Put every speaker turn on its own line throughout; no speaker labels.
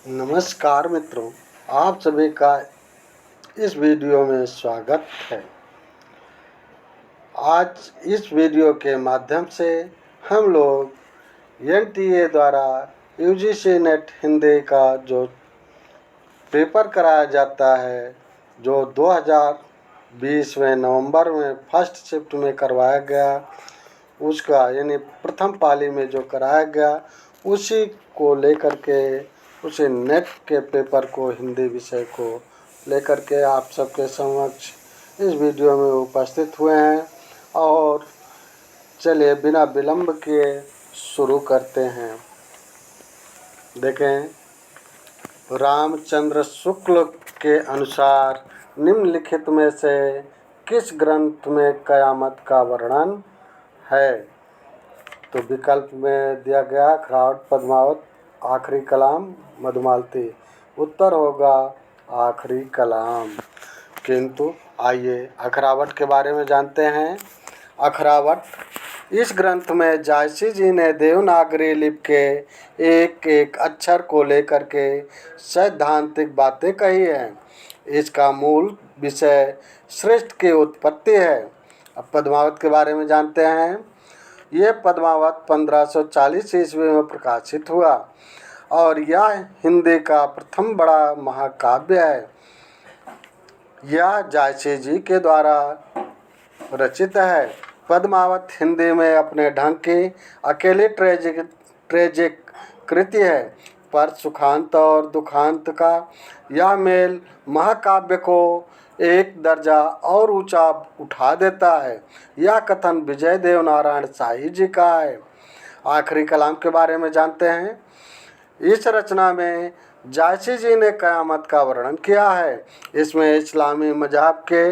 नमस्कार मित्रों, आप सभी का इस वीडियो में स्वागत है। आज इस वीडियो के माध्यम से हम लोग एनटीए द्वारा यूजीसी नेट हिंदी का जो पेपर कराया जाता है, जो 2020 में नवंबर में फर्स्ट शिफ्ट में करवाया गया, उसका यानी प्रथम पाली में जो कराया गया, उसी को लेकर के उसी नेट के पेपर को, हिंदी विषय को लेकर के आप सबके समक्ष इस वीडियो में उपस्थित हुए हैं। और चलिए बिना विलंब किए शुरू करते हैं। देखें, रामचंद्र शुक्ल के अनुसार निम्नलिखित में से किस ग्रंथ में कयामत का वर्णन है? तो विकल्प में दिया गया अखरावट, पद्मावत, आखिरी कलाम, मधुमालती। उत्तर होगा आखिरी कलाम। किंतु आइए अखरावट के बारे में जानते हैं। अखरावट, इस ग्रंथ में जायसी जी ने देवनागरी लिपि के एक एक अक्षर को लेकर के सैद्धांतिक बातें कही हैं। इसका मूल विषय श्रेष्ठ की उत्पत्ति है। अब पद्मावत के बारे में जानते हैं। ये पद्मावत 1540 ईस्वी में प्रकाशित हुआ और यह हिंदी का प्रथम बड़ा महाकाव्य है। यह जायसी जी के द्वारा रचित है। पद्मावत हिंदी में अपने ढंग की अकेली ट्रेजिक कृति है, पर सुखांत और दुखांत का यह मेल महाकाव्य को एक दर्जा और ऊंचा उठा देता है। यह कथन विजय देव नारायण शाही जी का है। आखिरी कलाम के बारे में जानते हैं। इस रचना में जायसी जी ने कयामत का वर्णन किया है। इसमें इस्लामी मज़हब के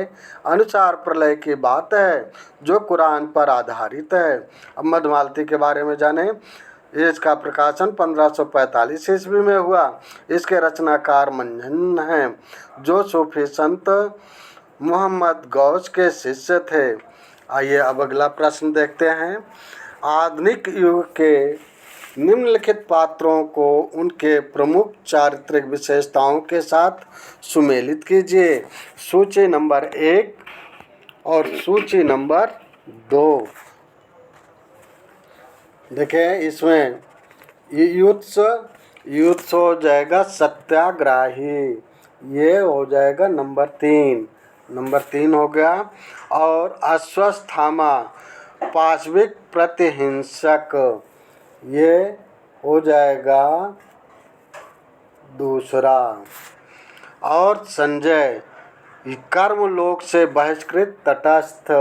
अनुसार प्रलय की बात है, जो कुरान पर आधारित है। अब मधुमालती के बारे में जानें। इसका प्रकाशन 1545 ईस्वी में हुआ। इसके रचनाकार मंझन हैं, जो सूफी संत मोहम्मद गौस के शिष्य थे। आइए अब अगला प्रश्न देखते हैं। आधुनिक युग के निम्नलिखित पात्रों को उनके प्रमुख चारित्रिक विशेषताओं के साथ सुमेलित कीजिए। सूची नंबर 1 और सूची नंबर 2। देखें, इसमें युत्स हो जाएगा सत्याग्रही, ये हो जाएगा नंबर 3 हो गया। और अश्वस्थामा पाशविक प्रतिहिंसक, ये हो जाएगा दूसरा। और संजय कर्मलोक से बहिष्कृत तटस्थ,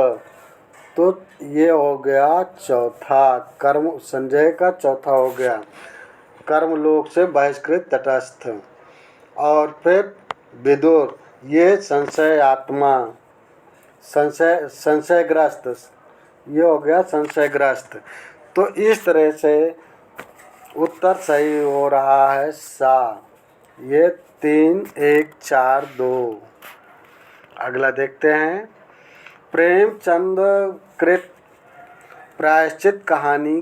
तो ये हो गया चौथा। कर्म संजय का चौथा हो गया, कर्मलोक से बहिष्कृत तटस्थ। और फिर विदुर, ये संशय आत्मा, संशयग्रस्त, ये हो गया संशयग्रस्त। तो इस तरह से उत्तर सही हो रहा है सा। ये 3 1 4 2। अगला देखते हैं। प्रेमचंद कृत प्रायश्चित कहानी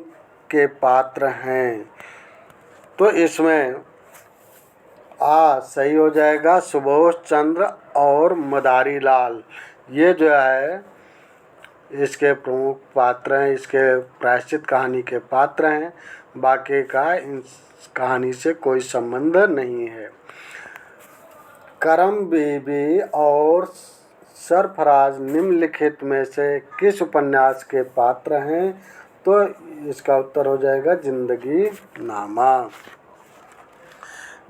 के पात्र हैं, तो इसमें सही हो जाएगा सुबोध चंद्र और मदारी लाल। ये जो है इसके प्रमुख पात्र हैं, इसके प्रायश्चित कहानी के पात्र हैं। बाकी का इन कहानी से कोई संबंध नहीं है। करम बीबी और सरफराज निम्नलिखित में से किस उपन्यास के पात्र हैं? तो इसका उत्तर हो जाएगा जिंदगी नामा।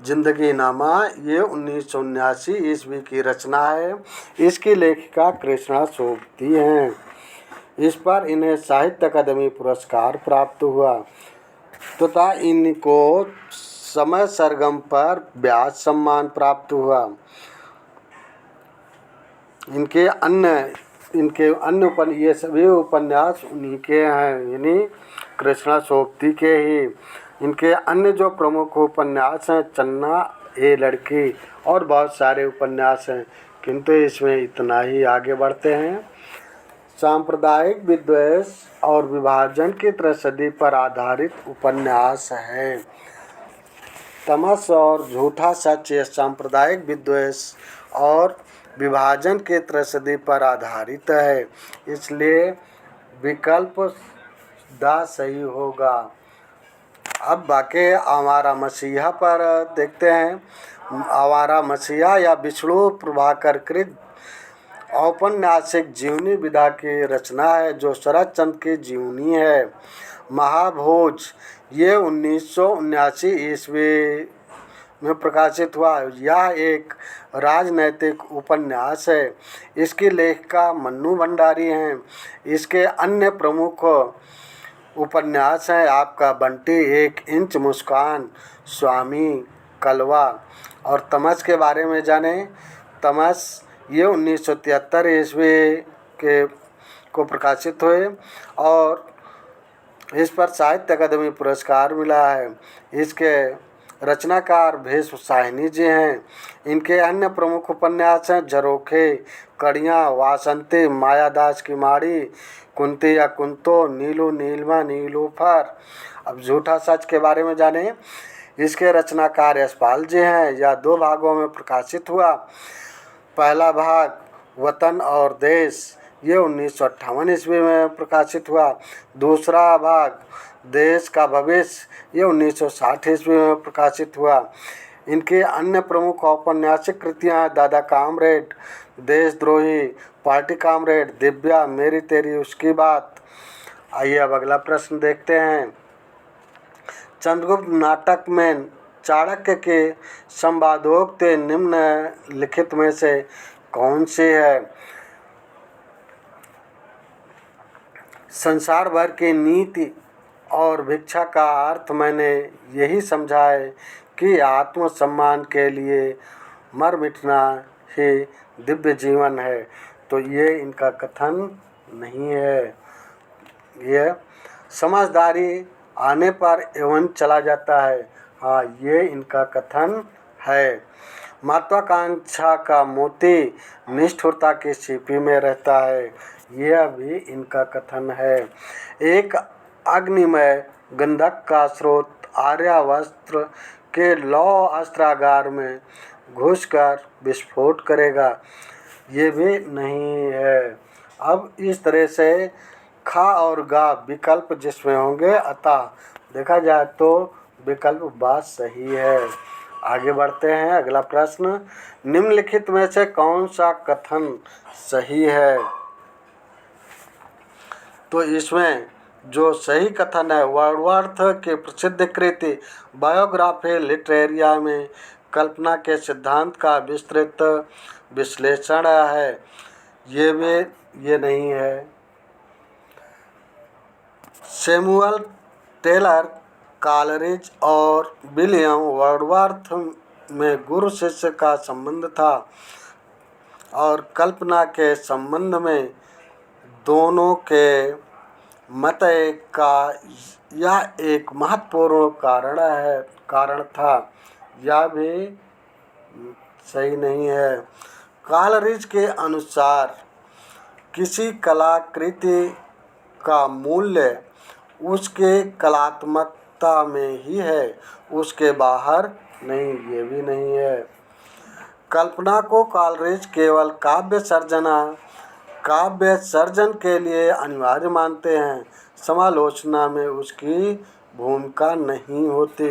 जिंदगी नामा ये 1979 ईस्वी की रचना है। इसकी लेखिका कृष्णा सोबती हैं। इस पर इन्हें साहित्य अकादमी पुरस्कार प्राप्त हुआ तथा इनको समय सरगम पर व्यास सम्मान प्राप्त हुआ। इनके अन्य ये सभी उपन्यास उन्हीं के हैं, यानी कृष्णा सोबती के ही। इनके अन्य जो प्रमुख उपन्यास हैं, चन्ना ए लड़की और बहुत सारे उपन्यास हैं, किंतु इसमें इतना ही। आगे बढ़ते हैं। सांप्रदायिक विद्वेष और विभाजन की त्रसदी पर आधारित उपन्यास है तमस और झूठा सच ये सांप्रदायिक विद्वेष और विभाजन के त्रसदी पर आधारित है, इसलिए विकल्प द सही होगा। अब बाकी आवारा मसीहा पर देखते हैं। आवारा मसीहा या विष्णु प्रभाकर कृत औपन्यासिक जीवनी विधा की रचना है जो शरद चंद्र की जीवनी है। महाभोज ये 1979 ईस्वी में प्रकाशित हुआ। यह एक राजनैतिक उपन्यास है। इसकी लेखिका मन्नू भंडारी हैं। इसके अन्य प्रमुख उपन्यास हैं आपका बंटी, 1 इंच मुस्कान, स्वामी, कलवा और तमस के बारे में जाने। तमस ये 1973 ईस्वी के को प्रकाशित हुए और इस पर साहित्य अकादमी पुरस्कार मिला है। इसके रचनाकार भेष साहिनी जी हैं। इनके अन्य प्रमुख उपन्यास हैं झरोखे, कड़ियाँ, वासंती, मायादास की माड़ी, कुंती या कुंतो, नीलू नीलमा नीलूफर। अब झूठा सच के बारे में जाने। इसके रचनाकार यशपाल जी हैं। यह 2 भागों में प्रकाशित हुआ। पहला भाग वतन और देश ये 1958 ईस्वी में प्रकाशित हुआ। दूसरा भाग देश का भविष्य ये 1960 ईस्वी में प्रकाशित हुआ। इनके अन्य प्रमुख औपन्यासिक कृतियाँ दादा कामरेड, देशद्रोही, पार्टी कामरेड, दिव्या, मेरी तेरी उसकी बात। आइए अब अगला प्रश्न देखते हैं। चंद्रगुप्त नाटक में चाणक्य के संवादोक्ति निम्नलिखित में से कौन सी है? संसार भर की नीति और भिक्षा का अर्थ मैंने यही समझा है कि आत्मसम्मान के लिए मर मिटना ही दिव्य जीवन है। तो ये इनका कथन नहीं है। ये समझदारी आने पर एवं चला जाता है। हाँ, ये इनका कथन है। महत्वाकांक्षा का मोती निष्ठुरता की सीपी में रहता है। यह भी इनका कथन है। एक अग्निमय गंधक का स्रोत आर्यावस्त्र के लौह अस्त्रागार में घुसकर विस्फोट करेगा। ये भी नहीं है। अब इस तरह से खा और गा विकल्प जिसमें होंगे, अतः देखा जाए तो विकल्प बात सही है। आगे बढ़ते हैं। अगला प्रश्न, निम्नलिखित में से कौन सा कथन सही है? तो इसमें जो सही कथन है, वर्ड्सवर्थ के प्रसिद्ध कृति बायोग्राफी लिटरेरिया में कल्पना के सिद्धांत का विस्तृत विश्लेषण है। ये नहीं है। सैमुअल टेलर कॉलरिज और विलियम वर्ड्सवर्थ में गुरु शिष्य का संबंध था और कल्पना के संबंध में दोनों के मत का यह एक महत्वपूर्ण कारण था। यह भी सही नहीं है। कॉलरिज के अनुसार किसी कलाकृति का मूल्य उसके कलात्मकता में ही है, उसके बाहर नहीं। ये भी नहीं है। कल्पना को कॉलरिज केवल काव्य सर्जन के लिए अनिवार्य मानते हैं। समालोचना में उसकी भूमिका नहीं होती।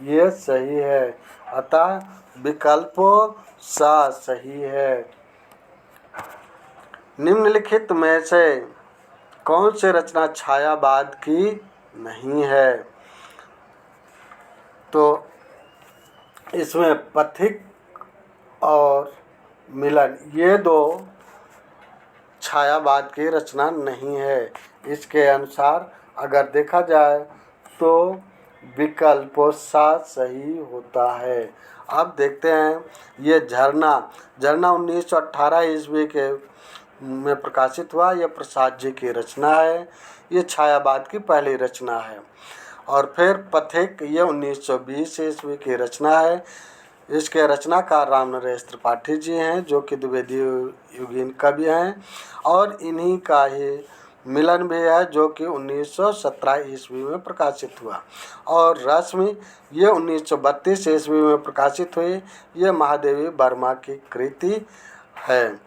ये सही है। अतः विकल्प सा सही है। निम्नलिखित में से कौन सी रचना छायावाद की नहीं है? तो इसमें पथिक और मिलन ये 2 छायावाद की रचना नहीं है। इसके अनुसार अगर देखा जाए तो विकल्प सा सही होता है। अब देखते हैं ये झरना 1918 ईस्वी के में प्रकाशित हुआ। यह प्रसाद जी की रचना है। ये छायावाद की पहली रचना है। और फिर पथिक ये 1920 ईस्वी की रचना है। इसके रचनाकार राम नरेश त्रिपाठी जी हैं जो कि द्विवेदी युगीन कवि हैं और इन्हीं का ही मिलन भी है जो कि 1917 ईस्वी में प्रकाशित हुआ। और रश्मि ये 1932 ईस्वी में प्रकाशित हुई। ये महादेवी वर्मा की कृति है।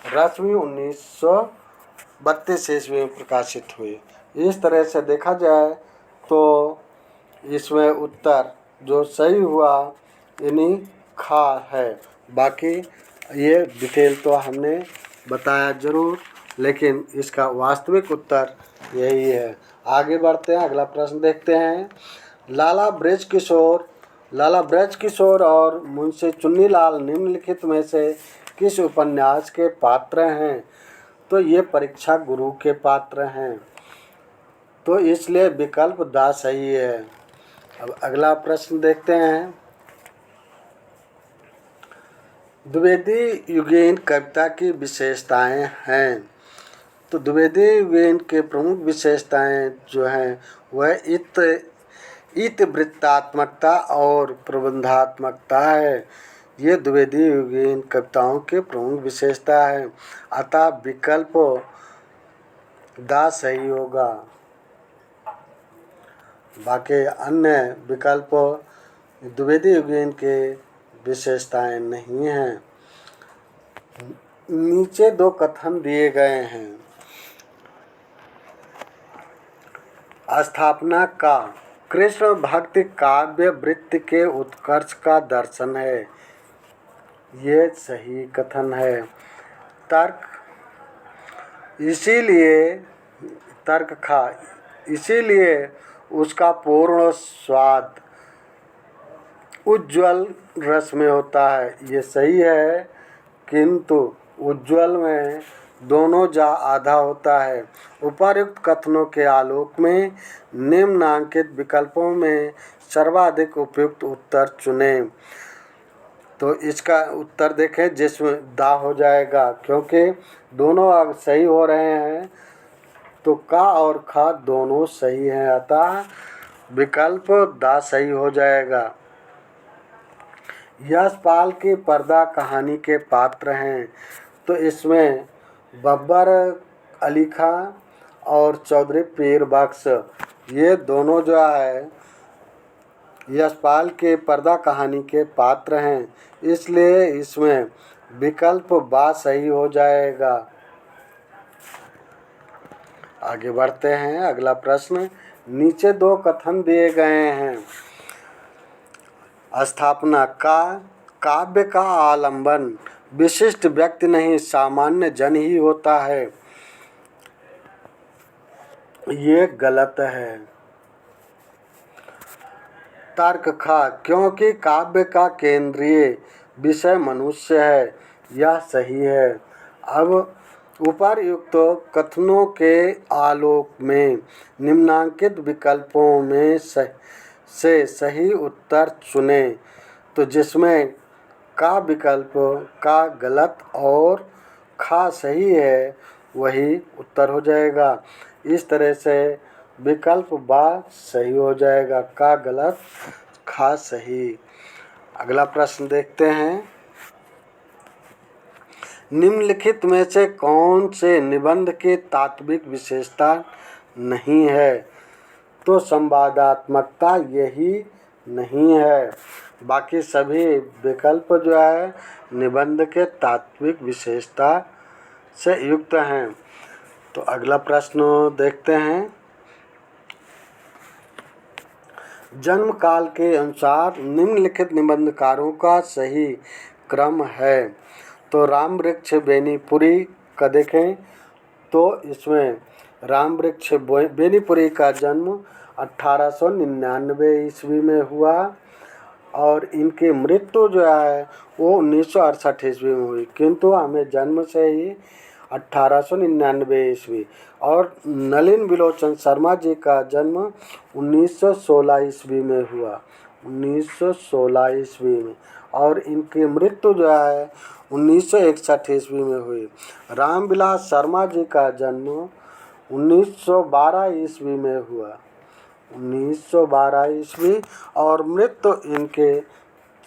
रश्मि 1932 ईस्वी में प्रकाशित हुई। इस तरह से देखा जाए तो इसमें उत्तर जो सही हुआ इन्हीं खा है। बाकी ये डिटेल तो हमने बताया ज़रूर, लेकिन इसका वास्तविक उत्तर यही है। आगे बढ़ते हैं, अगला प्रश्न देखते हैं। लाला ब्रजकिशोर और मुंशी चुन्नीलाल निम्नलिखित में से किस उपन्यास के पात्र हैं? तो ये परीक्षा गुरु के पात्र हैं, तो इसलिए विकल्प द सही है। अब अगला प्रश्न देखते हैं। द्विवेदी युगेन कविता की विशेषताएं हैं। तो द्विवेदी युगेन के प्रमुख विशेषताएं जो हैं वह इतिवृत्तात्मकता और प्रबंधात्मकता है। ये द्विवेदी युगेन कविताओं के प्रमुख विशेषता है। अतः विकल्प द सही होगा। बाकी अन्य विकल्प द्विवेदी युगेन के विशेषताएं नहीं हैं। नीचे दो कथन दिए गए हैं। स्थापना का कृष्ण भक्ति काव्य वृत्ति के उत्कर्ष का दर्शन है। ये सही कथन है। इसीलिए उसका पूर्ण स्वाद उज्ज्वल रस में होता है। ये सही है, किंतु उज्ज्वल में दोनों जा आधा होता है। उपर्युक्त कथनों के आलोक में निम्नांकित विकल्पों में सर्वाधिक उपयुक्त उत्तर चुनें। तो इसका उत्तर देखें जिसमें दा हो जाएगा, क्योंकि दोनों सही हो रहे हैं तो का और खा दोनों सही हैं, अतः विकल्प दा सही हो जाएगा। यशपाल की पर्दा कहानी के पात्र हैं। तो इसमें बब्बर अली खां और चौधरी पीर बख्श ये दोनों जो है यशपाल के पर्दा कहानी के पात्र हैं, इसलिए इसमें विकल्प बा सही हो जाएगा। आगे बढ़ते हैं, अगला प्रश्न। नीचे दो कथन दिए गए हैं। स्थापना का काव्य का आलंबन विशिष्ट व्यक्ति नहीं सामान्य जन ही होता है। ये गलत है। तर्क खा क्योंकि काव्य का केंद्रीय विषय मनुष्य है। यह सही है। अब उपर्युक्त कथनों के आलोक में निम्नांकित विकल्पों में से सही उत्तर चुनें। तो जिसमें का विकल्प का गलत और खा सही है वही उत्तर हो जाएगा। इस तरह से विकल्प बा सही हो जाएगा, का गलत खा सही। अगला प्रश्न देखते हैं। निम्नलिखित में से कौन से निबंध की तात्विक विशेषता नहीं है? तो संवादात्मकता यही नहीं है। बाकी सभी विकल्प जो है निबंध के तात्विक विशेषता से युक्त हैं। तो अगला प्रश्न देखते हैं। जन्म काल के अनुसार निम्नलिखित निबंधकारों का सही क्रम है। तो राम वृक्ष बेनीपुरी का देखें तो इसमें राम वृक्ष बेनीपुरी का जन्म 1899 ईस्वी में हुआ और इनकी मृत्यु जो है वो 1968 ईस्वी में हुई, किंतु हमें जन्म से ही 1899 ईस्वी। और नलिन विलोचन शर्मा जी का जन्म 1916 ईस्वी में हुआ, 1916 ईस्वी में, और इनकी मृत्यु जो है 1961 ईस्वी में हुई। रामविलास शर्मा जी का जन्म 1912 ईस्वी में हुआ, 1912 ईस्वी, और मृत्यु इनके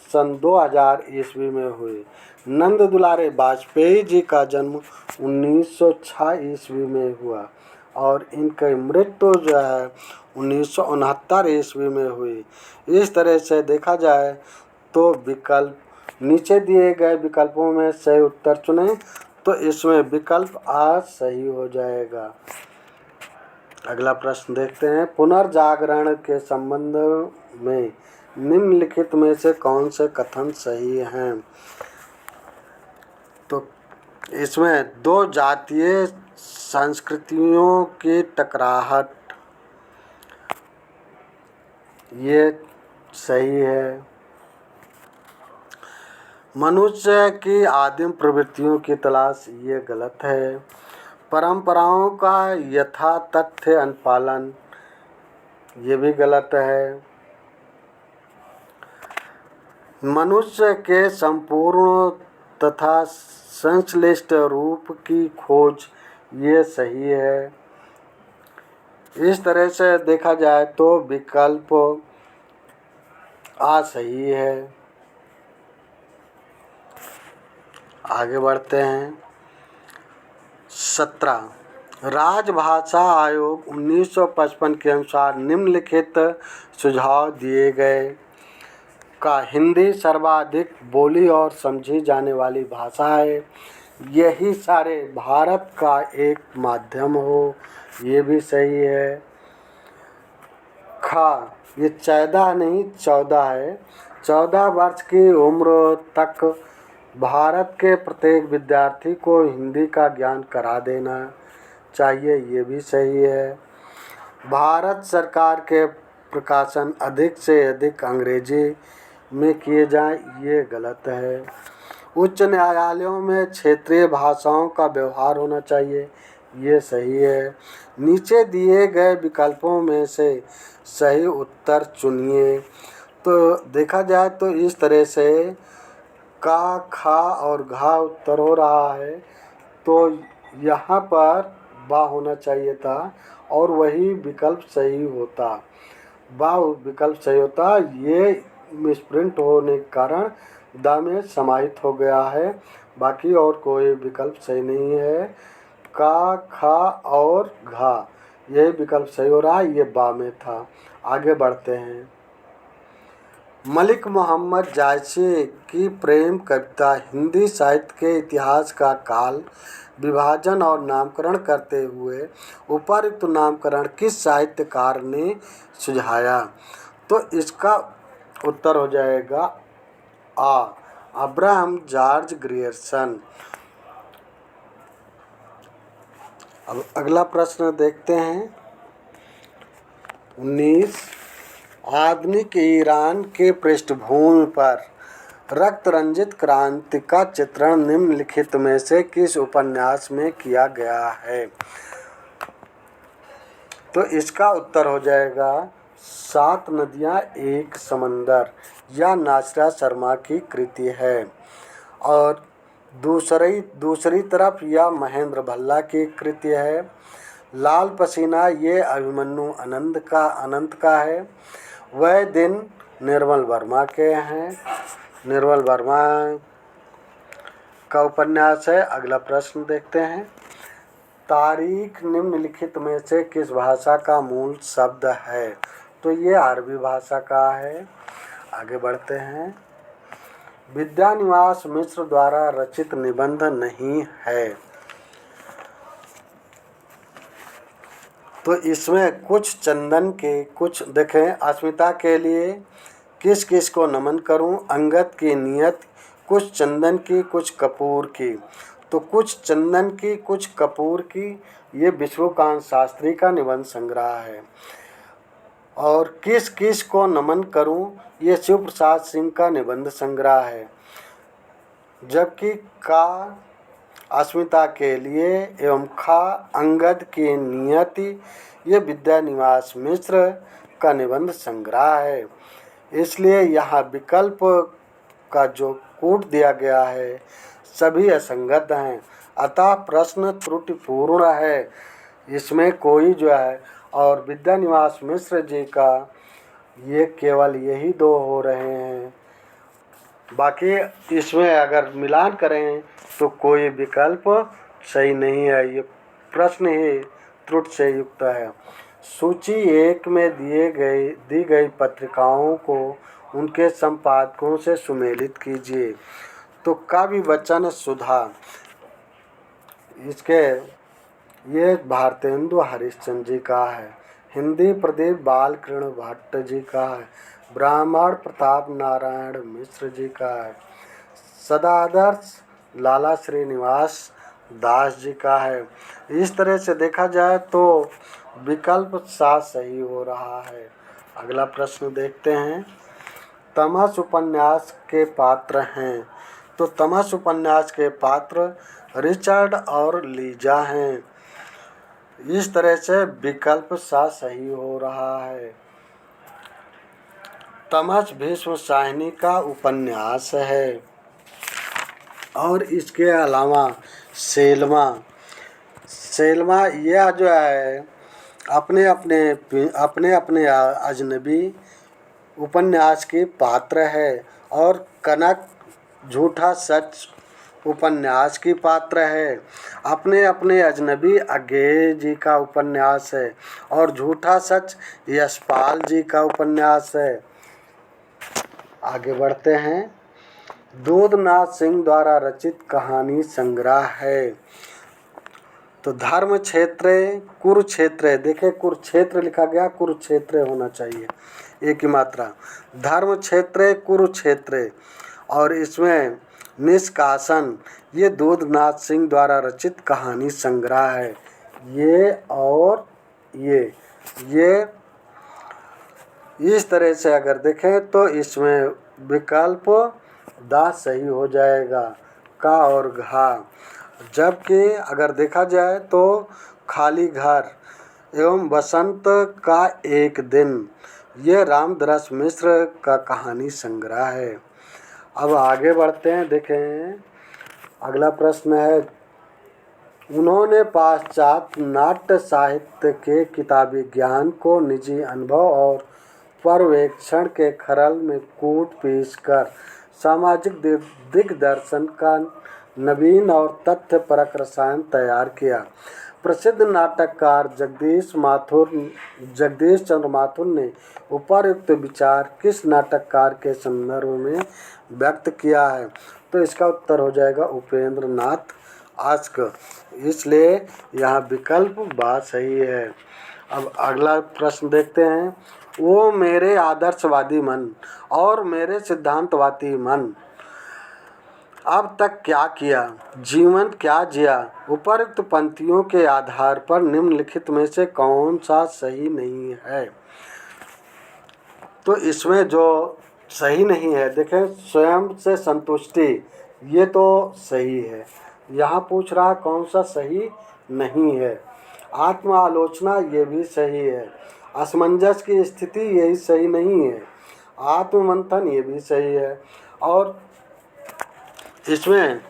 सन 2000 ईस्वी में हुई। नंद दुलारे वाजपेयी जी का जन्म 1906 ईस्वी में हुआ, और इनकी मृत्यु जो है 1969 ईस्वी में हुई। इस तरह से देखा जाए तो विकल्प नीचे दिए गए विकल्पों में सही उत्तर चुनें, तो इसमें विकल्प आ सही हो जाएगा। अगला प्रश्न देखते हैं, पुनर्जागरण के संबंध में निम्नलिखित में से कौन से कथन सही हैं? तो इसमें दो जातीय संस्कृतियों की टकराहट, ये सही है। मनुष्य की आदिम प्रवृत्तियों की तलाश, ये गलत है। परंपराओं का यथातथ्य अनुपालन, ये भी गलत है। मनुष्य के संपूर्ण तथा संश्लिष्ट रूप की खोज, ये सही है। इस तरह से देखा जाए तो विकल्प आ सही है। आगे बढ़ते हैं। 17 राजभाषा आयोग 1955 के अनुसार निम्नलिखित सुझाव दिए गए का हिंदी सर्वाधिक बोली और समझी जाने वाली भाषा है, यही सारे भारत का एक माध्यम हो, ये भी सही है। खा, ये 14 नहीं 14 है। 14 वर्ष की उम्र तक भारत के प्रत्येक विद्यार्थी को हिंदी का ज्ञान करा देना चाहिए, ये भी सही है। भारत सरकार के प्रकाशन अधिक से अधिक अंग्रेजी में किए जाएं, ये गलत है। उच्च न्यायालयों में क्षेत्रीय भाषाओं का व्यवहार होना चाहिए, ये सही है। नीचे दिए गए विकल्पों में से सही उत्तर चुनिए। तो देखा जाए तो इस तरह से का, खा और घा उत्तर हो रहा है, तो यहाँ पर बा होना चाहिए था और वही विकल्प सही होता। बा विकल्प सही होता, ये मिसप्रिंट होने के कारण दा में समाहित हो गया है, बाकी और कोई विकल्प सही नहीं है। का, खा और घा, यही विकल्प सही हो रहा है, ये बा में था। आगे बढ़ते हैं। मलिक मोहम्मद जायसी की प्रेम कविता हिंदी साहित्य के इतिहास का काल विभाजन और नामकरण करते हुए उपर्युक्त नामकरण किस साहित्यकार ने सुझाया? तो इसका उत्तर हो जाएगा आ, अब्राहम जॉर्ज ग्रियर्सन। अब अगला प्रश्न देखते हैं। 19 आधुनिक ईरान के पृष्ठभूमि पर रक्त रंजित क्रांति का चित्रण निम्नलिखित में से किस उपन्यास में किया गया है? तो इसका उत्तर हो जाएगा 7 नदियाँ एक समंदर, या नासिरा शर्मा की कृति है। और दूसरी तरफ यह महेंद्र भल्ला की कृति है। लाल पसीना ये अभिमन्यु अनंत का है। वह दिन निर्मल वर्मा के हैं, निर्मल वर्मा का उपन्यास है। अगला प्रश्न देखते हैं। तारीख निम्नलिखित में से किस भाषा का मूल शब्द है? तो ये अरबी भाषा का है। आगे बढ़ते हैं। विद्यानिवास मिश्र द्वारा रचित निबंध नहीं है। तो इसमें कुछ चंदन के, कुछ देखें, अस्मिता के लिए किस किस को नमन करूं, अंगद की नियत, कुछ चंदन की कुछ कपूर की। तो कुछ चंदन की कुछ कपूर की, ये विश्वकांत शास्त्री का निबंध संग्रह है। और किस किस को नमन करूं, ये शिव प्रसाद सिंह का निबंध संग्रह है। जबकि का अस्मिता के लिए एवं खा अंगद की नियति, ये विद्यानिवास मिश्र का निबंध संग्रह है। इसलिए यहाँ विकल्प का जो कूट दिया गया है सभी असंगत हैं, अतः प्रश्न त्रुटिपूर्ण है। इसमें कोई जो है, और विद्यानिवास मिश्र जी का ये केवल यही 2 हो रहे हैं। बाकी इसमें अगर मिलान करें तो कोई विकल्प सही नहीं है। ये प्रश्न ही त्रुट से युक्त है। सूची 1 में दी गई पत्रिकाओं को उनके संपादकों से सुमेलित कीजिए। तो काव्य वचन सुधा, इसके ये भारतेंदु हरिश्चंद्र जी का है। हिंदी प्रदीप बालकृष्ण भट्ट जी का है। ब्राह्मण प्रताप नारायण मिश्र जी का है। सदादर्श लाला श्रीनिवास दास जी का है। इस तरह से देखा जाए तो विकल्प 7 सही हो रहा है। अगला प्रश्न देखते हैं। तमस उपन्यास के पात्र हैं। तो तमस उपन्यास के पात्र रिचर्ड और लीजा हैं। इस तरह से विकल्प 7 सही हो रहा है। तमस भीष्म साहिनी का उपन्यास है। और इसके अलावा सेल्मा यह जो है अपने अपने अजनबी उपन्यास की पात्र है। और कनक झूठा सच उपन्यास की पात्र है। अपने अपने अजनबी अज्ञेय जी का उपन्यास है। और झूठा सच यशपाल जी का उपन्यास है। आगे बढ़ते हैं। दूधनाथ सिंह द्वारा रचित कहानी संग्रह है। तो धर्म क्षेत्र कुरुक्षेत्र, देखिए कुरुक्षेत्र लिखा गया, कुरुक्षेत्र होना चाहिए, एक ही मात्रा। धर्म क्षेत्र कुरुक्षेत्र, और इसमें निष्कासन ये दूधनाथ सिंह द्वारा रचित कहानी संग्रह है। ये और ये इस तरह से अगर देखें तो इसमें विकल्प दा सही हो जाएगा, का और घा। जबकि अगर देखा जाए तो खाली घर एवं बसंत का एक दिन ये रामदरस मिश्र का कहानी संग्रह है। अब आगे बढ़ते हैं। देखें अगला प्रश्न है। उन्होंने पाश्चात्य नाट्य साहित्य के किताबी ज्ञान को निजी अनुभव और पर्यवेक्षण के खरल में कूट पीस कर सामाजिक दिग्दर्शन का नवीन और तथ्यपरक रसायन तैयार किया। प्रसिद्ध नाटककार जगदीश चंद्र माथुर ने उपर्युक्त विचार किस नाटककार के संदर्भ में व्यक्त किया है? तो इसका उत्तर हो जाएगा उपेंद्र नाथ आस्क। इसलिए यहाँ विकल्प बात सही है। अब अगला प्रश्न देखते हैं। वो मेरे आदर्शवादी मन और मेरे सिद्धांतवादी मन अब तक क्या किया, जीवन क्या जिया, उपर्युक्त पंक्तियों के आधार पर निम्नलिखित में से कौन सा सही नहीं है? तो इसमें जो सही नहीं है, देखें स्वयं से संतुष्टि, ये तो सही है। यहाँ पूछ रहा कौन सा सही नहीं है। आत्म आलोचना ये भी सही है। असमंजस की स्थिति यही सही नहीं है। आत्ममंथन ये भी सही है। और इसमें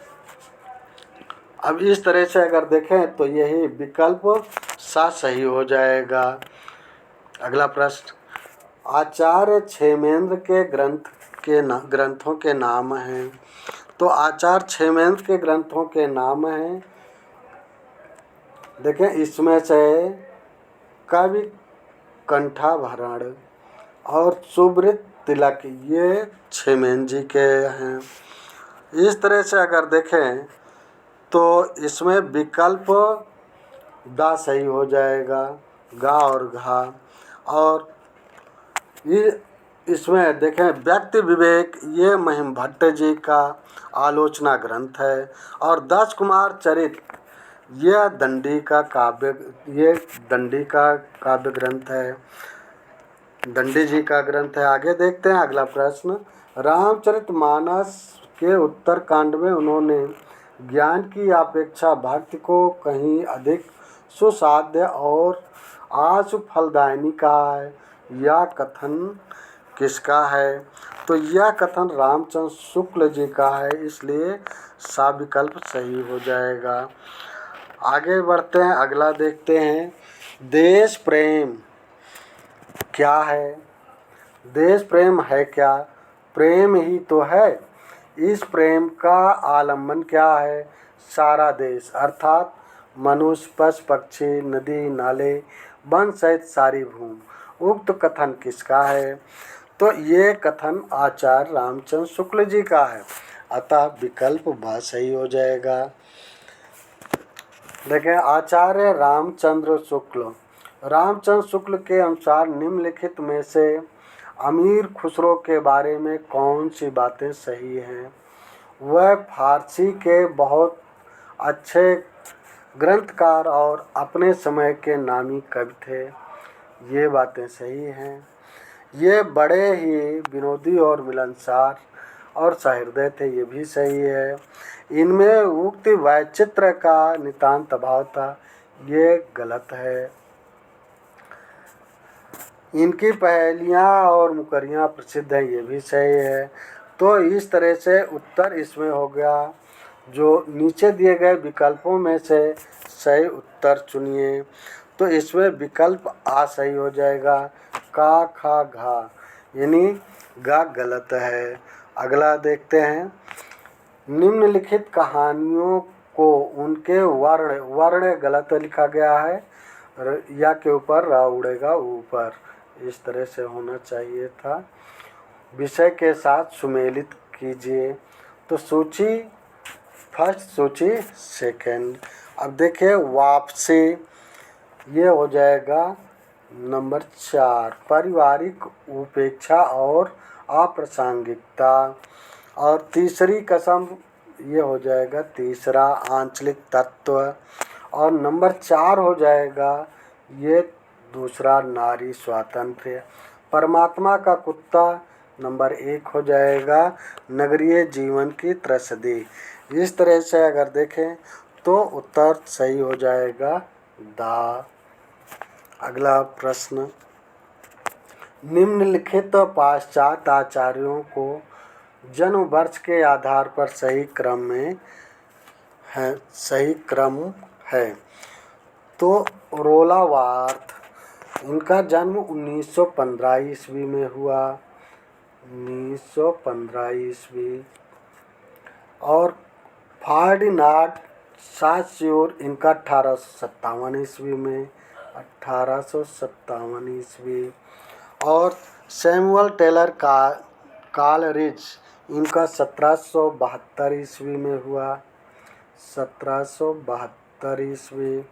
अब इस तरह से अगर देखें तो यही विकल्प सा सही हो जाएगा। अगला प्रश्न। आचार्य क्षेमेंद्र के ग्रंथों के नाम हैं। तो आचार्य क्षेमेंद्र के ग्रंथों के नाम हैं, देखें इसमें से कवि कंठाभरण और सुब्रत तिलक ये क्षेमेंद्र जी के हैं। इस तरह से अगर देखें तो इसमें विकल्प दा सही हो जाएगा, गा और घा। और इसमें देखें व्यक्ति विवेक ये महिम भट्ट जी का आलोचना ग्रंथ है। और दश कुमार चरित यह दंडी का काव्य ग्रंथ है, दंडी जी का ग्रंथ है। आगे देखते हैं अगला प्रश्न। रामचरितमानस के उत्तरकांड में उन्होंने ज्ञान की अपेक्षा भक्ति को कहीं अधिक सुसाध्य और आशु फलदायिनी कहा है। यह कथन किसका है? तो यह कथन रामचंद्र शुक्ल जी का है। इसलिए सा विकल्प सही हो जाएगा। आगे बढ़ते हैं, अगला देखते हैं। देश प्रेम क्या है? देश प्रेम है क्या? प्रेम ही तो है। इस प्रेम का आलम्बन क्या है? सारा देश, अर्थात मनुष्य, पशु पक्षी, नदी नाले, वन सहित सारी भूमि। उक्त कथन किसका है? तो ये कथन आचार्य रामचंद्र शुक्ल जी का है, अतः विकल्प ब सही हो जाएगा। देखें, आचार्य रामचंद्र शुक्ल के अनुसार निम्नलिखित में से अमीर खुसरो के बारे में कौन सी बातें सही हैं? वह फारसी के बहुत अच्छे ग्रंथकार और अपने समय के नामी कवि थे, ये बातें सही हैं। ये बड़े ही विनोदी और मिलनसार और सहृदय थे, ये भी सही है। इनमें उक्त वैचित्र का नितांत अभाव था, ये गलत है। इनकी पहेलियाँ और मुकरियाँ प्रसिद्ध हैं, ये भी सही है। तो इस तरह से उत्तर इसमें हो गया। जो नीचे दिए गए विकल्पों में से सही उत्तर चुनिए। तो इसमें विकल्प आ सही हो जाएगा, का खा घा, यानी गा गलत है। अगला देखते हैं, निम्नलिखित कहानियों को उनके वर्ण गलत लिखा गया है, या के ऊपर रा उड़ेगा ऊपर, इस तरह से होना चाहिए था। विषय के साथ सुमेलित कीजिए। तो सूची फर्स्ट, सूची सेकंड। अब देखिए वापसी, ये हो जाएगा नंबर 4, पारिवारिक उपेक्षा और अप्रासंगिकता। और तीसरी कसम, ये हो जाएगा तीसरा, आंचलिक तत्व। और नंबर 4 हो जाएगा ये दूसरा, नारी स्वातंत्र्य। परमात्मा का कुत्ता नंबर 1 हो जाएगा, नगरीय जीवन की त्रसदी। इस तरह से अगर देखें तो उत्तर सही हो जाएगा दा। अगला प्रश्न, निम्नलिखित पाश्चात्य आचार्यों को जन्म वर्ष के आधार पर सही क्रम है। तो रोलावार्थ, इनका जन्म 1915 ईस्वी में हुआ, 1915 ईस्वी। और फर्डिनांड सास्योर, इनका 1857 ईस्वी में, 1857 ईस्वी। और सैमुअल टेलर कालरिज, इनका 1772 ईस्वी में हुआ, 1772 ईस्वी।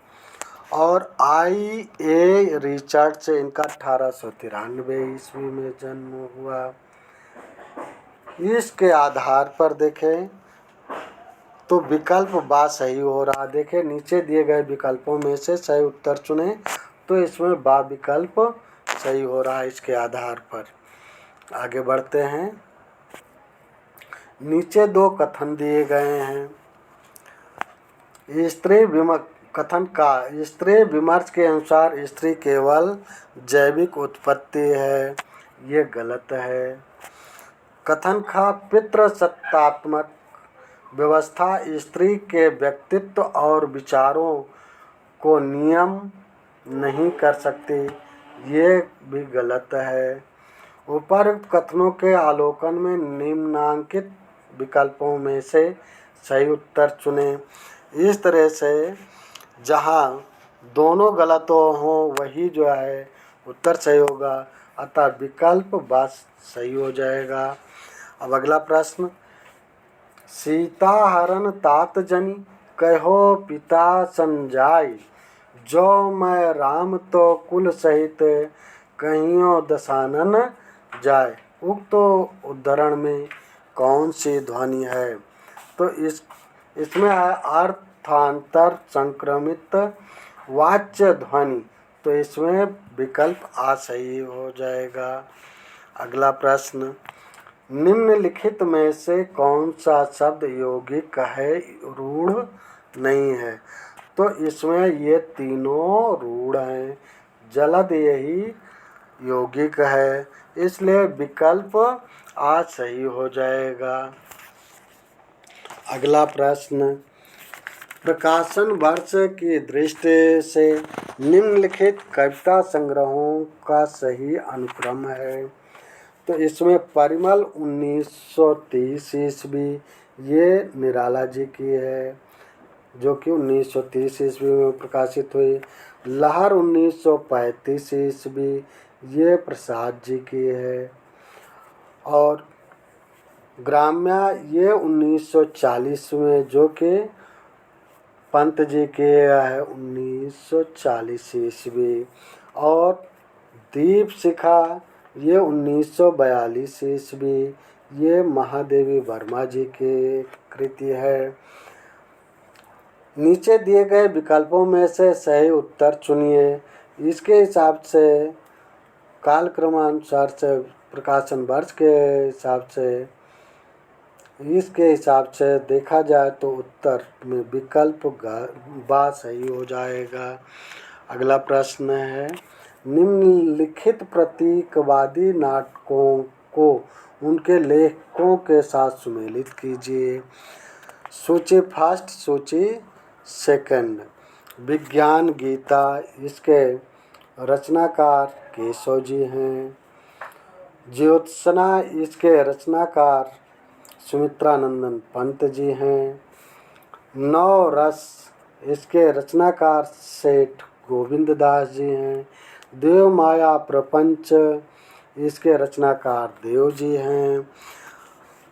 और I.A. रिचर्ड्स, इनका 1893 ईस्वी में जन्म हुआ। इसके आधार पर देखें तो विकल्प बा सही हो रहा। देखें नीचे दिए गए विकल्पों में से सही उत्तर चुने, तो इसमें बा विकल्प सही हो रहा है इसके आधार पर। आगे बढ़ते हैं, नीचे 2 कथन दिए गए हैं। कथन का स्त्री विमर्श के अनुसार स्त्री केवल जैविक उत्पत्ति है, ये गलत है। कथन का पितृसत्तात्मक व्यवस्था स्त्री के व्यक्तित्व और विचारों को नियम नहीं कर सकती, ये भी गलत है। उपरोक्त कथनों के आलोकन में निम्नांकित विकल्पों में से सही उत्तर चुनें। इस तरह से जहाँ दोनों गलत हो वही जो है उत्तर सही होगा, अतः विकल्प बस सही हो जाएगा। अब अगला प्रश्न, सीता हरण तात जनी कहो पिता संजाय, जो मैं राम तो कुल सहित कहियो दशानन जाय। उक्त उद्धरण में कौन सी ध्वनि है? तो इसमें है अर्थांतर संक्रमित वाच्य ध्वनि, तो इसमें विकल्प आ सही हो जाएगा। अगला प्रश्न, निम्नलिखित में से कौन सा शब्द यौगिक है, रूढ़ नहीं है? तो इसमें ये तीनों रूढ़ हैं, जलद यही यौगिक है, इसलिए विकल्प आ सही हो जाएगा। अगला प्रश्न, प्रकाशन वर्ष की दृष्टि से निम्नलिखित कविता संग्रहों का सही अनुक्रम है। तो इसमें परिमल 1930 ईस्वी, ये निराला जी की है। जो कि 1930 ईस्वी में प्रकाशित हुई। लहर 1935 ईस्वी, ये प्रसाद जी की है। और ग्राम्या ये 1940 में, जो कि पंत जी के है 1940 ईस्वी। और दीप शिखा ये 1942 ईस्वी, ये महादेवी वर्मा जी की कृति है। नीचे दिए गए विकल्पों में से सही उत्तर चुनिए। इसके हिसाब से कालक्रमानुसार से, प्रकाशन वर्ष के हिसाब से, इसके हिसाब से देखा जाए तो उत्तर में विकल्प बा सही हो जाएगा। अगला प्रश्न है, निम्नलिखित प्रतीकवादी नाटकों को उनके लेखकों के साथ सुमेलित कीजिए। सूची फर्स्ट, सूची सेकंड। विज्ञान गीता, इसके रचनाकार केशव जी हैं। ज्योत्सना, इसके रचनाकार सुमित्रानंदन पंत जी हैं। नौ रस, इसके रचनाकार सेठ गोविंद दास जी हैं। देव माया प्रपंच, इसके रचनाकार देव जी हैं।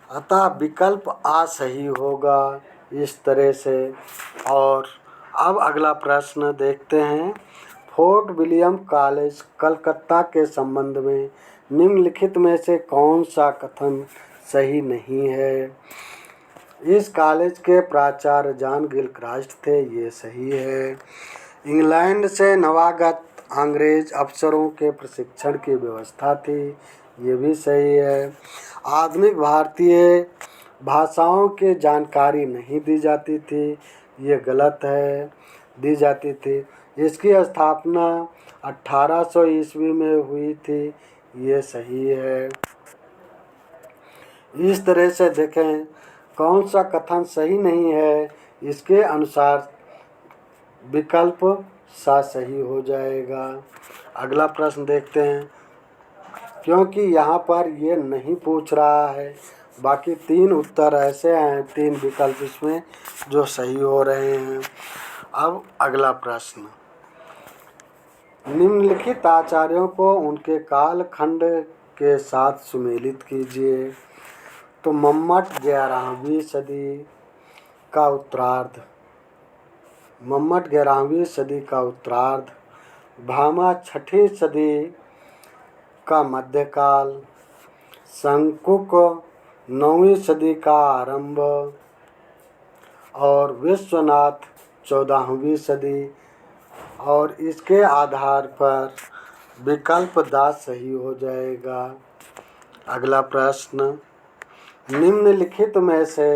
अतः विकल्प आ सही होगा इस तरह से। और अब अगला प्रश्न देखते हैं। फोर्ट विलियम कॉलेज कलकत्ता के संबंध में निम्नलिखित में से कौन सा कथन सही नहीं है। इस कॉलेज के प्राचार्य जॉन गिलक्रास्ट थे, ये सही है। इंग्लैंड से नवागत अंग्रेज अफसरों के प्रशिक्षण की व्यवस्था थी, ये भी सही है। आधुनिक भारतीय भाषाओं की जानकारी नहीं दी जाती थी, ये गलत है, दी जाती थी। इसकी स्थापना 1800 ईस्वी में हुई थी, ये सही है। इस तरह से देखें कौन सा कथन सही नहीं है, इसके अनुसार विकल्प सा सही हो जाएगा। अगला प्रश्न देखते हैं। क्योंकि यहाँ पर ये नहीं पूछ रहा है, बाकी तीन उत्तर ऐसे हैं, तीन विकल्प इसमें जो सही हो रहे हैं। अब अगला प्रश्न, निम्नलिखित आचार्यों को उनके कालखंड के साथ सुमेलित कीजिए। तो मम्मट 11वीं सदी का उत्तरार्ध, मम्मट 11वीं सदी का उत्तरार्ध, भामा 6ठी सदी का मध्यकाल, शंकुक 9वीं सदी का आरंभ और विश्वनाथ 14वीं सदी। और इसके आधार पर विकल्प दा सही हो जाएगा। अगला प्रश्न, निम्नलिखित में से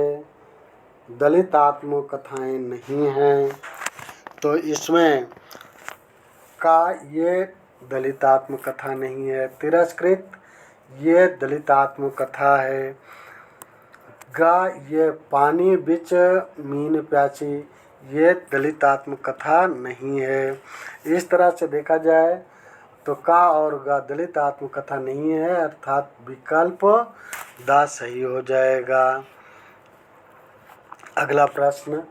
दलित आत्मकथाएं नहीं हैं। तो इसमें का ये दलित आत्मकथा नहीं है। तिरस्कृत, ये दलित आत्मकथा है। गा, ये पानी बिच मीन प्यासी, ये दलित आत्मकथा नहीं है। इस तरह से देखा जाए तो का और गा दलित आत्मकथा नहीं है, अर्थात विकल्प दा सही हो जाएगा। अगला प्रश्न,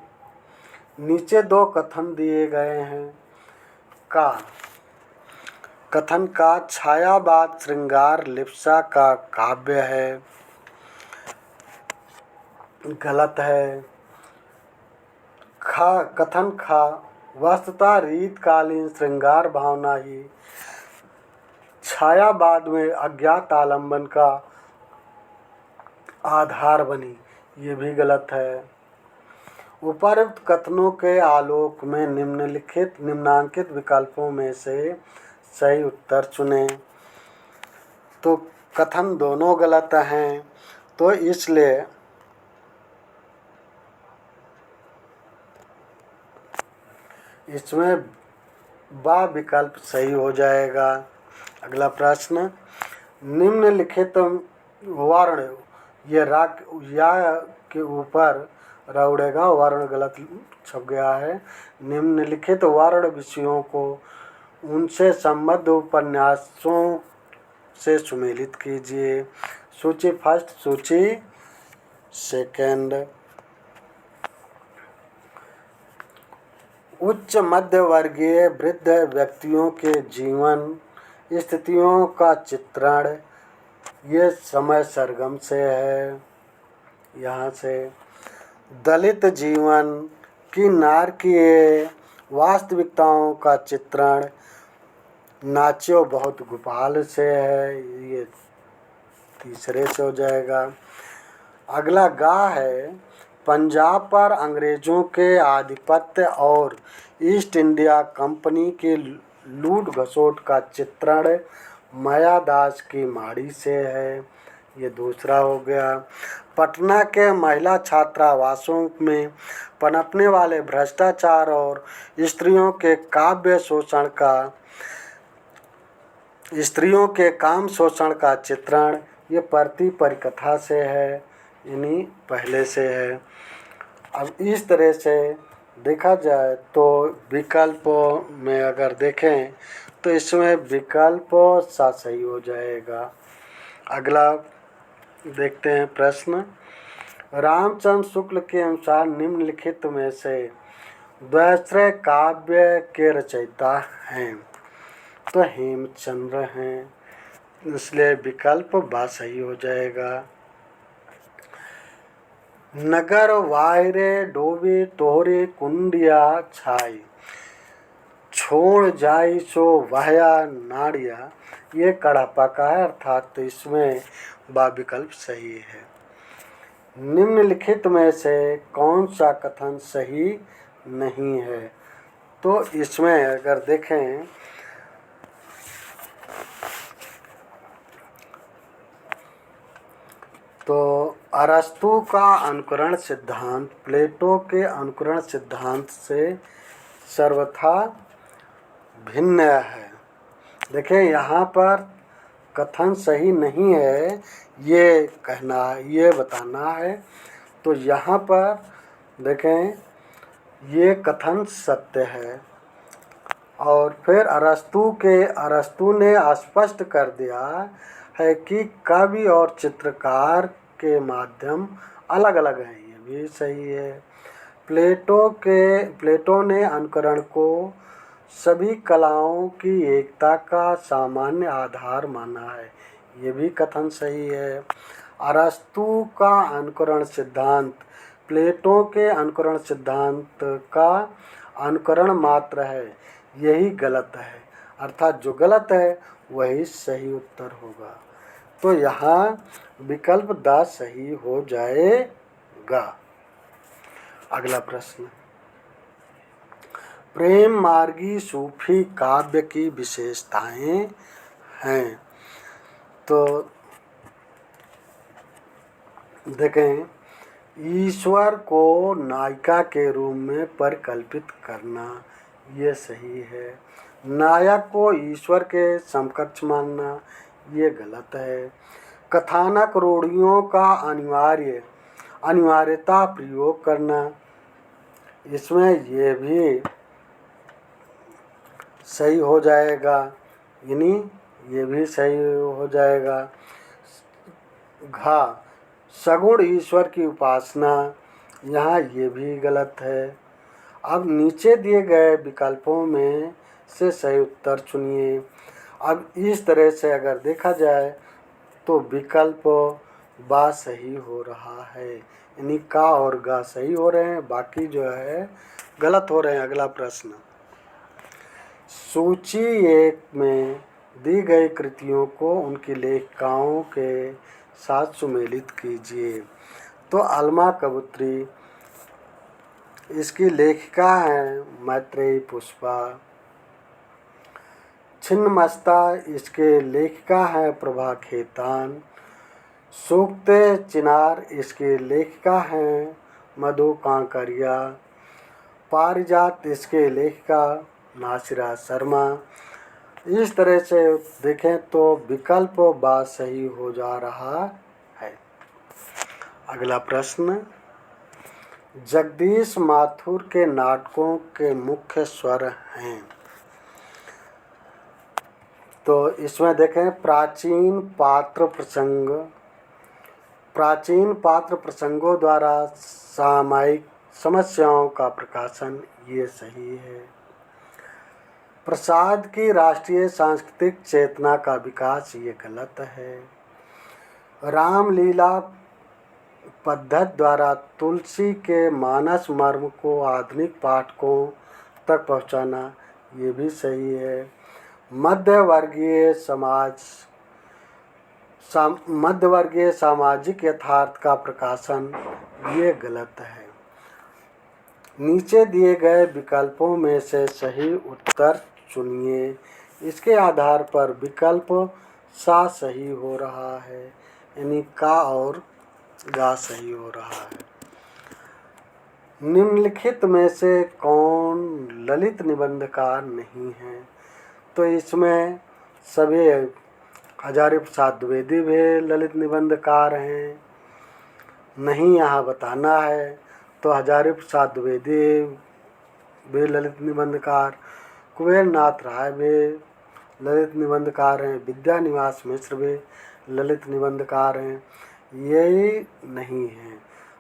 नीचे दो कथन दिए गए हैं। का कथन का छायावाद श्रृंगार लिप्सा का काव्य है, गलत है। खा कथन खा वस्तुतः रीतकालीन श्रृंगार भावना ही छायावाद में अज्ञात आलंबन का आधार बनी, ये भी गलत है। उपर्युक्त कथनों के आलोक में निम्नांकित विकल्पों में से सही उत्तर चुनें। तो कथन दोनों गलत हैं, तो इसलिए इसमें बा विकल्प सही हो जाएगा। अगला प्रश्न, निम्नलिखित वर्ण, ये राग या के ऊपर रौड़ेगा वर्ण गलत छप गया है। निम्नलिखित वर्ण विषयों को उनसे संबद्ध उपन्यासों से सुमेलित कीजिए। सूची फर्स्ट, सूची सेकंड। उच्च मध्य वर्गीय वृद्ध व्यक्तियों के जीवन स्थितियों का चित्रण, ये समय सरगम से है। यहाँ से दलित जीवन की नारकीय वास्तविकताओं का चित्रण, नाच्यो बहुत गोपाल से है, ये तीसरे से हो जाएगा। अगला गा है पंजाब पर अंग्रेज़ों के आधिपत्य और ईस्ट इंडिया कंपनी की लूट घसोट का चित्रण, मायादास की माड़ी से है, ये दूसरा हो गया। पटना के महिला छात्रावासों में पनपने वाले भ्रष्टाचार और स्त्रियों के काम शोषण का चित्रण, ये प्रति परिकथा से है, यानी पहले से है। अब इस तरह से देखा जाए तो विकल्पों में अगर देखें तो इसमें विकल्प सा सही हो जाएगा। अगला देखते हैं प्रश्न। रामचंद्र शुक्ल के अनुसार निम्नलिखित में से द्वैश्रय काव्य के रचयिता हैं, तो हेमचंद्र हैं, इसलिए विकल्प बा सही हो जाएगा। नगर वायरे डोबे तोहरे कुंडिया छाई, छोड़ जाई सो वहया नाड़िया, ये कड़ापा का है, अर्थात तो इसमें बा विकल्प सही है। निम्नलिखित में से कौन सा कथन सही नहीं है, तो इसमें अगर देखें तो अरस्तु का अनुकरण सिद्धांत प्लेटो के अनुकरण सिद्धांत से सर्वथा भिन्न है। देखें यहाँ पर कथन सही नहीं है, ये कहना, ये बताना है, तो यहाँ पर देखें ये कथन सत्य है। और फिर अरस्तु ने स्पष्ट कर दिया है कि कवि और चित्रकार के माध्यम अलग अलग हैं, ये भी सही है। प्लेटो ने अनुकरण को सभी कलाओं की एकता का सामान्य आधार माना है, ये भी कथन सही है। अरस्तु का अनुकरण सिद्धांत प्लेटो के अनुकरण सिद्धांत का अनुकरण मात्र है, यही गलत है, अर्थात जो गलत है वही सही उत्तर होगा। तो यहाँ विकल्प द सही हो जाएगा। अगला प्रश्न। प्रेम मार्गी सूफी काव्य की विशेषताएं हैं, तो देखें ईश्वर को नायिका के रूप में परिकल्पित करना, ये सही है। नायक को ईश्वर के समकक्ष मानना, ये गलत है। कथानक रूढ़ियों का अनिवार्यता प्रयोग करना, इसमें ये भी सही हो जाएगा, यानी ये भी सही हो जाएगा। घा सगुण ईश्वर की उपासना, यहाँ ये भी गलत है। अब नीचे दिए गए विकल्पों में से सही उत्तर चुनिए। अब इस तरह से अगर देखा जाए तो विकल्प बा सही हो रहा है, यानी का और गा सही हो रहे हैं, बाकी जो है गलत हो रहे हैं। अगला प्रश्न। सूची 1 में दी गई कृतियों को उनकी लेखिकाओं के साथ सुमेलित कीजिए। तो अलमा कबूतरी, इसकी लेखिका हैं मैत्रेयी पुष्पा। छिन्नमस्ता, इसके लेखिका हैं प्रभा खेतान। सूक्ते चिनार, इसके लेखिका हैं मधु कांकरिया। पारिजात, इसके लेखिका नासिरा शर्मा। इस तरह से देखें तो विकल्प बा सही हो जा रहा है। अगला प्रश्न। जगदीश माथुर के नाटकों के मुख्य स्वर हैं, तो इसमें देखें प्राचीन पात्र प्रसंगों द्वारा सामायिक समस्याओं का प्रकाशन, ये सही है। प्रसाद की राष्ट्रीय सांस्कृतिक चेतना का विकास, ये गलत है। रामलीला पद्धति द्वारा तुलसी के मानस मर्म को आधुनिक पाठकों तक पहुंचाना, ये भी सही है। मध्यवर्गीय सामाजिक यथार्थ का प्रकाशन, ये गलत है। नीचे दिए गए विकल्पों में से सही उत्तर चुनिए। इसके आधार पर विकल्प सा सही हो रहा है, यानी का और गा सही हो रहा है। निम्नलिखित में से कौन ललित निबंधकार नहीं है? तो इसमें सभी हजारी प्रसाद द्विवेदी भी ललित निबंधकार हैं, नहीं यहाँ बताना है। तो हजारी प्रसाद द्विवेदी भी ललित निबंधकार, कुबेर नाथ राय भी ललित निबंधकार हैं, विद्यानिवास मिश्र भी ललित निबंधकार हैं। यही नहीं है,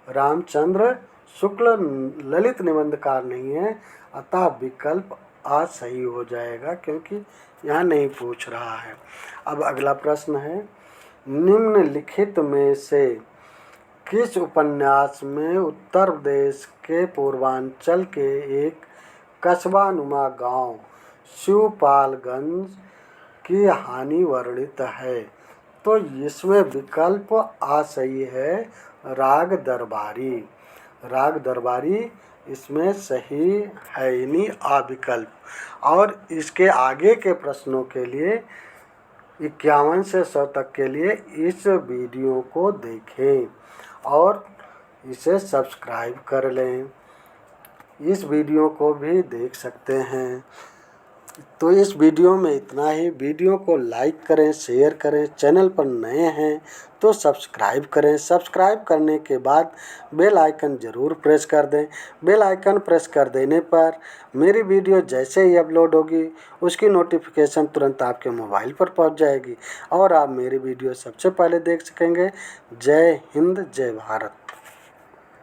रामचंद्र शुक्ल ललित निबंधकार नहीं है, अतः विकल्प आ सही हो जाएगा, क्योंकि यहाँ नहीं पूछ रहा है। अब अगला प्रश्न है, निम्नलिखित में से किस उपन्यास में उत्तर प्रदेश के पूर्वांचल के एक कस्बा-नुमा गांव शिवपालगंज की हानि वर्णित है? तो इसमें विकल्प आ सही है, राग दरबारी। राग दरबारी इसमें सही है, यानी आ विकल्प। और इसके आगे के प्रश्नों के लिए 51 से 100 तक के लिए इस वीडियो को देखें और इसे सब्सक्राइब कर लें। इस वीडियो को भी देख सकते हैं। तो इस वीडियो में इतना ही। वीडियो को लाइक करें, शेयर करें, चैनल पर नए हैं तो सब्सक्राइब करें। सब्सक्राइब करने के बाद बेल आइकन ज़रूर प्रेस कर दें। बेल आइकन प्रेस कर देने पर मेरी वीडियो जैसे ही अपलोड होगी उसकी नोटिफिकेशन तुरंत आपके मोबाइल पर पहुंच जाएगी और आप मेरी वीडियो सबसे पहले देख सकेंगे। जय हिंद, जय भारत।